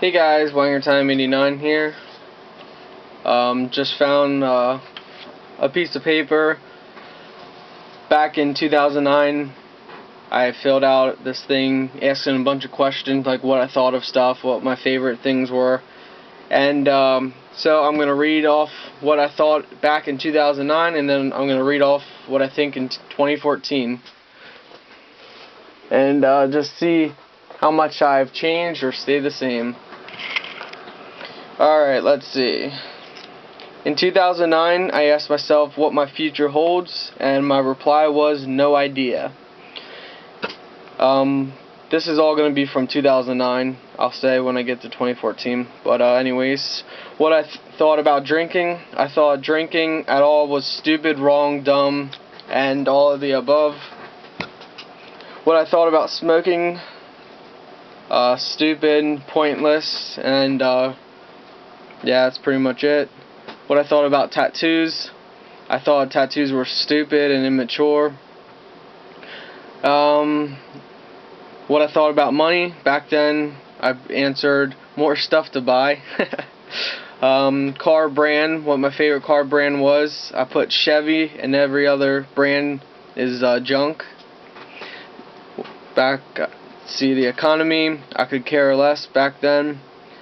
Hey guys, Wanger Time 89 here. Just found a piece of paper. Back in 2009, I filled out this thing asking a bunch of questions like what I thought of stuff, what my favorite things were. And so I'm going to read off what I thought back in 2009, and then I'm going to read off what I think in 2014. And just see how much I've changed or stayed the same. Alright, let's see. In 2009, I asked myself what my future holds, and my reply was no idea. This is all going to be from 2009, I'll say when I get to 2014. But anyways, what I thought about drinking. I thought drinking at all was stupid, wrong, dumb, and all of the above. What I thought about smoking, stupid, pointless, and yeah, that's pretty much it. What I thought about tattoos. I thought tattoos were stupid and immature. What I thought about money. Back then, I answered more stuff to buy. Car brand. What my favorite car brand was. I put Chevy, and every other brand is junk. See the economy. I could care less back then.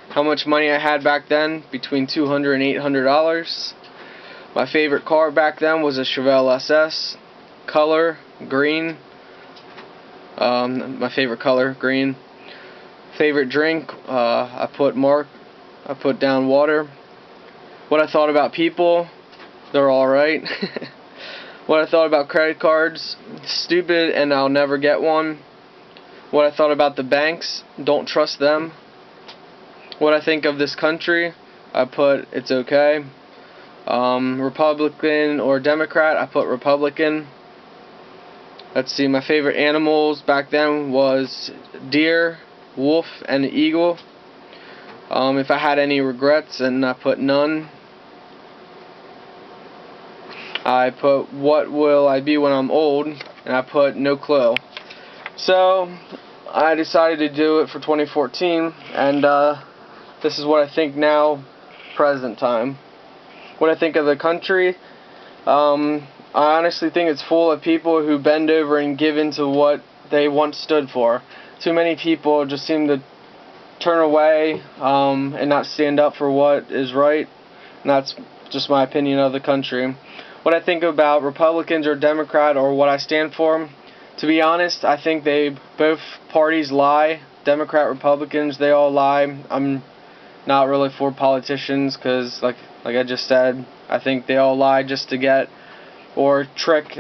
How much money I had back then, between $200 and $800. My favorite car back then was a Chevelle SS. Color, green. My favorite color, green. Favorite drink, I put down water. What I thought about people, they're alright. What I thought about credit cards, stupid and I'll never get one. What I thought about the banks, don't trust them. What I think of this country, I put it's okay. Republican or Democrat, I put Republican. Let's see, my favorite animals back then was deer, wolf, and eagle. If I had any regrets, and I put none. I put what will I be when I'm old, and I put no clue. So I decided to do it for 2014, and this is what I think now, present time. What I think of the country, I honestly think it's full of people who bend over and give in to what they once stood for. Too many people just seem to turn away and not stand up for what is right, and that's just my opinion of the country. What I think about Republicans or Democrat or what I stand for, to be honest, I think both parties lie. Democrat, Republicans, they all lie. I'm not really for politicians because, like I just said, I think they all lie just to get or trick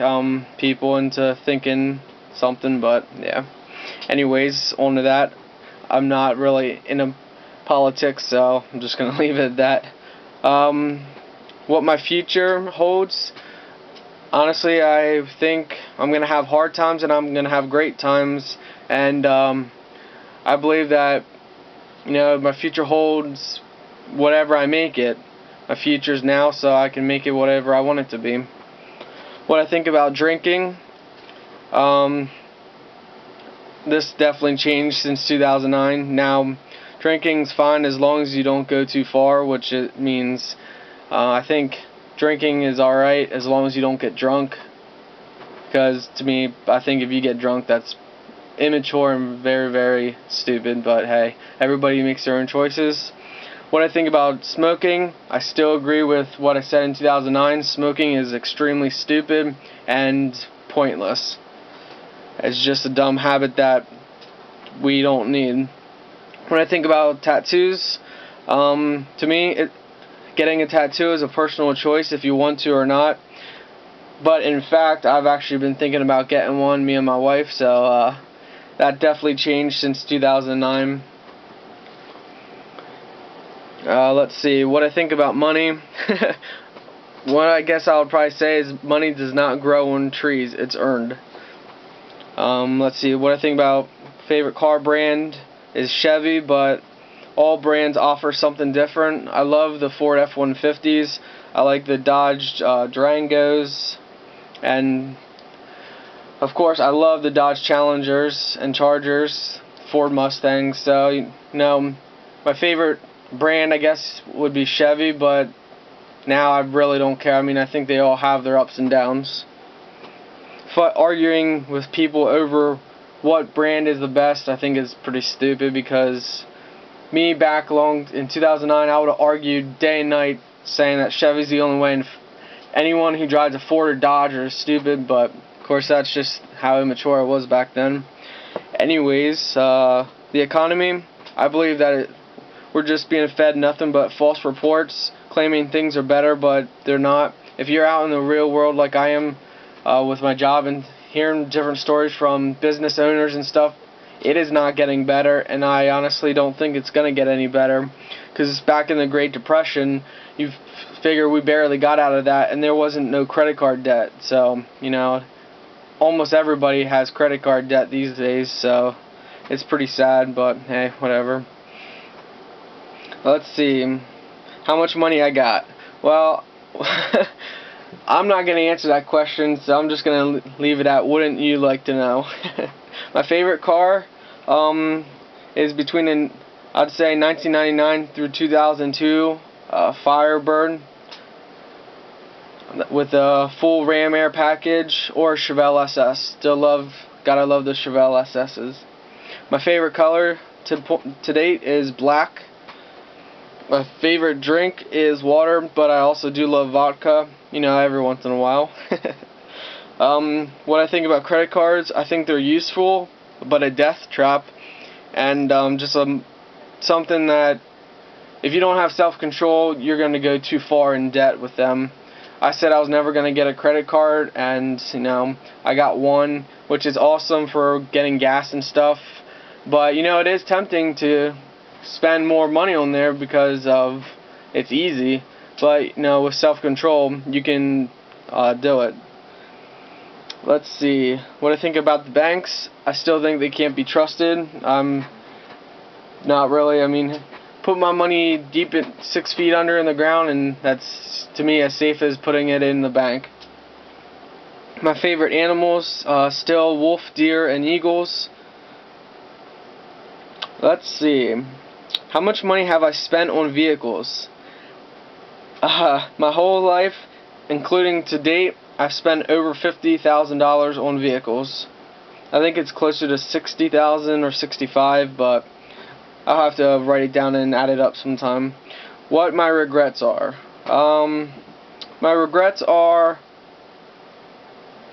people into thinking something. But yeah. Anyways, on to that. I'm not really into politics, so I'm just gonna leave it at that. What my future holds. Honestly, I think I'm going to have hard times and I'm going to have great times, and I believe that, my future holds whatever I make it. My future's now, so I can make it whatever I want it to be. What I think about drinking, this definitely changed since 2009. Now, drinking's fine as long as you don't go too far, which it means, I think drinking is alright as long as you don't get drunk, because to me, I think if you get drunk, that's immature and very, very stupid. But hey, everybody makes their own choices. What I think about smoking, I still agree with what I said in 2009. Smoking is extremely stupid and pointless. It's just a dumb habit that we don't need. When I think about tattoos, to me, getting a tattoo is a personal choice if you want to or not. But in fact, I've actually been thinking about getting one, me and my wife, so that definitely changed since 2009. Let's see, what I think about money. What I guess I would probably say is money does not grow on trees, it's earned. Let's see, what I think about favorite car brand is Chevy, but all brands offer something different. I love the Ford F-150s. I like the Dodge Durangos. And, of course, I love the Dodge Challengers and Chargers, Ford Mustangs. So, My favorite brand, I guess, would be Chevy, but now I really don't care. I mean, I think they all have their ups and downs. But arguing with people over what brand is the best, I think is pretty stupid, because me back long in 2009, I would have argued day and night saying that Chevy's the only way, and anyone who drives a Ford or Dodge is stupid, but of course that's just how immature I was back then. Anyways, the economy, I believe that we're just being fed nothing but false reports claiming things are better, but they're not. If you're out in the real world like I am with my job and hearing different stories from business owners and stuff, it is not getting better, and I honestly don't think it's going to get any better, because back in the Great Depression, you figure we barely got out of that, and there wasn't no credit card debt. So, you know, almost everybody has credit card debt these days, so it's pretty sad, but hey, whatever. Let's see how much money I got. Well, I'm not going to answer that question, so I'm just going to leave it at wouldn't you like to know. My favorite car is between I'd say 1999 through 2002 Firebird with a full Ram Air package, or Chevelle SS. Gotta love the Chevelle SS's. My favorite color to date is black. My favorite drink is water, but I also do love vodka, you know, every once in a while. What I think about credit cards, I think they're useful, but a death trap, and just something that if you don't have self-control, you're going to go too far in debt with them. I said I was never going to get a credit card, and you know, I got one, which is awesome for getting gas and stuff, but you know, it is tempting to spend more money on there because of it's easy, but you know, with self-control you can do it. Let's see what I think about the banks. I still think they can't be trusted. Not really. I mean, put my money deep at 6 feet under in the ground, and that's to me as safe as putting it in the bank. My favorite animals still wolf, deer, and eagles. Let's see. How much money have I spent on vehicles? My whole life, including to date, I've spent over $50,000 on vehicles. I think it's closer to $60,000 or $65,000, but I'll have to write it down and add it up sometime. What my regrets are. My regrets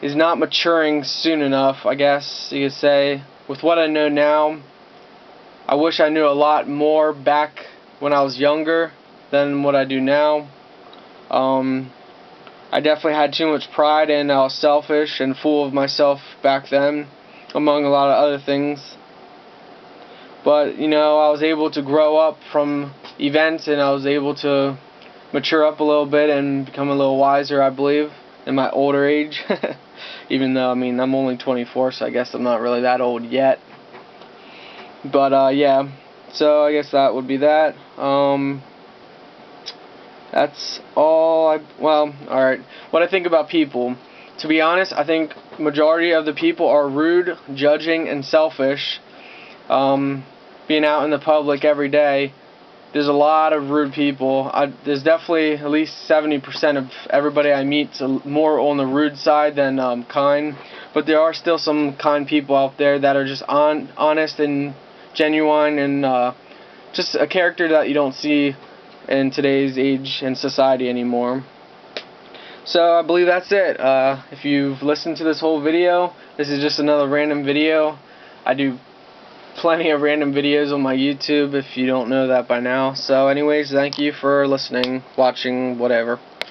is not maturing soon enough, I guess you could say. With what I know now, I wish I knew a lot more back when I was younger than what I do now. I definitely had too much pride, and I was selfish and full of myself back then, among a lot of other things. But, you know, I was able to grow up from events, and I was able to mature up a little bit and become a little wiser, I believe, in my older age. Even though, I mean, I'm only 24, so I guess I'm not really that old yet. But, yeah, so I guess that would be that. That's all alright. What I think about people. To be honest, I think majority of the people are rude, judging, and selfish. Being out in the public every day, there's a lot of rude people. There's definitely at least 70% of everybody I meet more on the rude side than kind. But there are still some kind people out there that are just honest and genuine, and just a character that you don't see in today's age and society anymore. So I believe that's it. If you've listened to this whole video, this is just another random video. I do plenty of random videos on my YouTube if you don't know that by now. So anyways, thank you for listening, watching, whatever.